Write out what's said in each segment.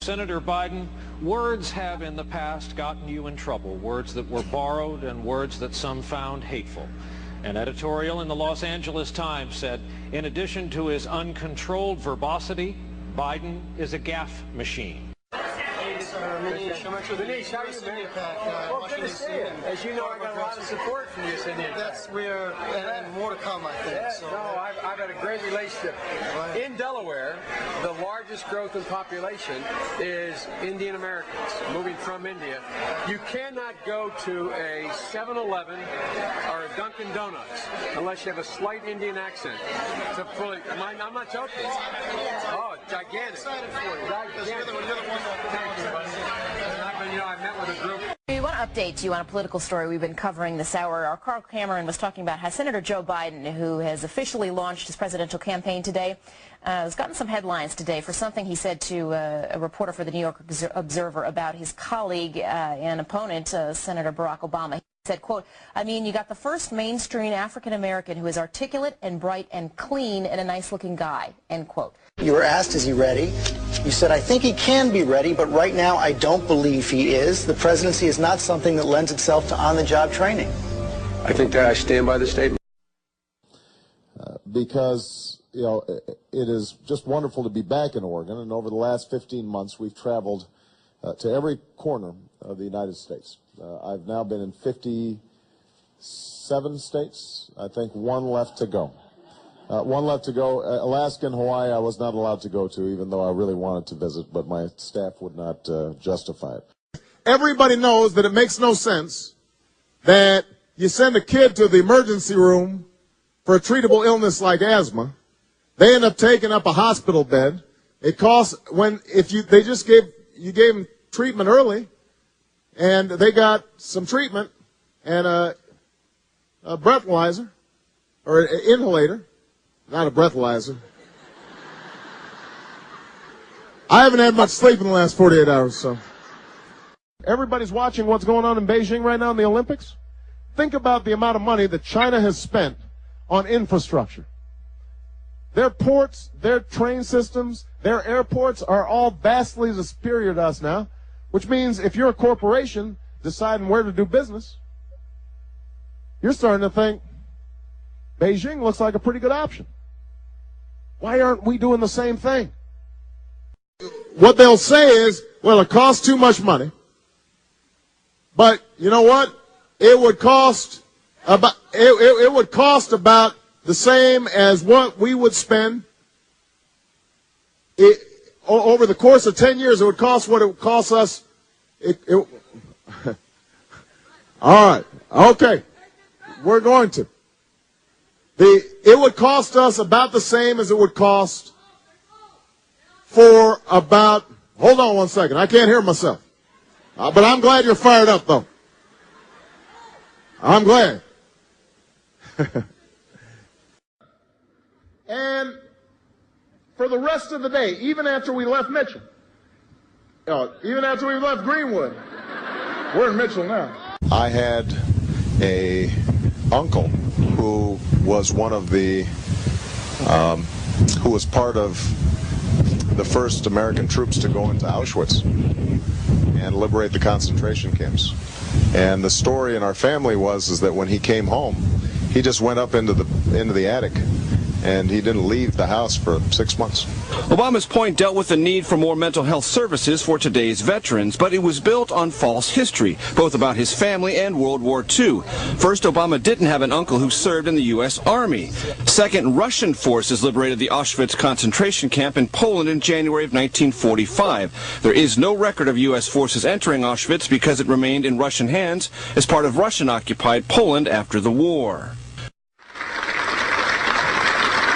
Senator Biden, words have in the past gotten you in trouble, words that were borrowed and words that some found hateful. An editorial in the Los Angeles Times said, in addition to his uncontrolled verbosity, Biden is a gaffe machine. Manish, how are you, man? Well, good to see you. As you know, I got a lot of support from you, Cindy. And more to come, I think. So. No, I've had a great relationship. Right. In Delaware, the largest growth in population is Indian Americans moving from India. You cannot go to a 7-Eleven or a Dunkin' Donuts unless you have a slight Indian accent. To fully, I'm not joking. Oh, it's gigantic. Excited for you. Gigantic. You're the one. Thank you, buddy. I met with a group. We want to update you on a political story we've been covering this hour. Our Carl Cameron was talking about how Senator Joe Biden, who has officially launched his presidential campaign today, has gotten some headlines today for something he said to a reporter for the New York Observer about his colleague and opponent, Senator Barack Obama. He said, quote, I mean, you got the first mainstream African-American who is articulate and bright and clean and a nice-looking guy, end quote. You were asked, is he ready? You said, I think he can be ready, but right now I don't believe he is. The presidency is not something that lends itself to on-the-job training. I think that I stand by the statement. Because, you know, it is just wonderful to be back in Oregon, and over the last 15 months we've traveled to every corner of the United States. I've now been in 57 states. I think one left to go. Alaska and Hawaii I was not allowed to go to, even though I really wanted to visit, but my staff would not justify it. Everybody knows that it makes no sense that you send a kid to the emergency room for a treatable illness like asthma. They end up taking up a hospital bed. It costs, you gave them treatment early, and they got some treatment and a breathalyzer or an inhalator. Not a breathalyzer. I haven't had much sleep in the last 48 hours, so. Everybody's watching what's going on in Beijing right now in the Olympics. Think about the amount of money that China has spent on infrastructure. Their ports, their train systems, their airports are all vastly superior to us now, which means if you're a corporation deciding where to do business, you're starting to think Beijing looks like a pretty good option. Why aren't we doing the same thing? What they'll say is, well, it costs too much money. But you know what? It would cost about the same as what we would spend over the course of 10 years. It would cost what it would cost us. All right. Okay. We're going to. It would cost us about the same as it would cost for about, hold on one second, I can't hear myself. But I'm glad you're fired up, though. I'm glad. And for the rest of the day, even after we left Mitchell, even after we left Greenwood, we're in Mitchell now. I had a uncle who was one of the, who was part of the first American troops to go into Auschwitz and liberate the concentration camps. And the story in our family is that when he came home, he just went up into the attic, and he didn't leave the house for 6 months. Obama's point dealt with the need for more mental health services for today's veterans, but it was built on false history, both about his family and World War II. First, Obama didn't have an uncle who served in the U.S. Army. Second, Russian forces liberated the Auschwitz concentration camp in Poland in January of 1945. There is no record of U.S. forces entering Auschwitz because it remained in Russian hands as part of Russian-occupied Poland after the war.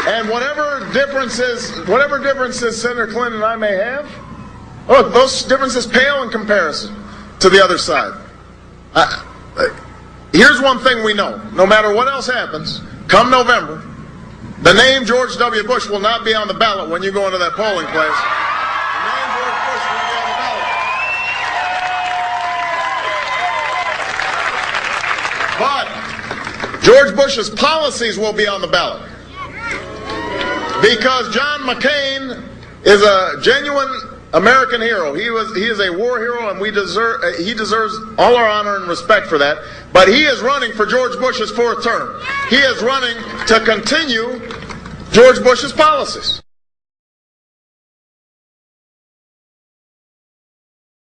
And whatever differences Senator Clinton and I may have, look, those differences pale in comparison to the other side. Here's one thing we know. No matter what else happens, come November, the name George W. Bush will not be on the ballot when you go into that polling place. The name George Bush will be on the ballot. But George Bush's policies will be on the ballot. Because John McCain is a genuine American hero. He is a war hero, and he deserves all our honor and respect for that. But he is running for George Bush's 4th term. He is running to continue George Bush's policies.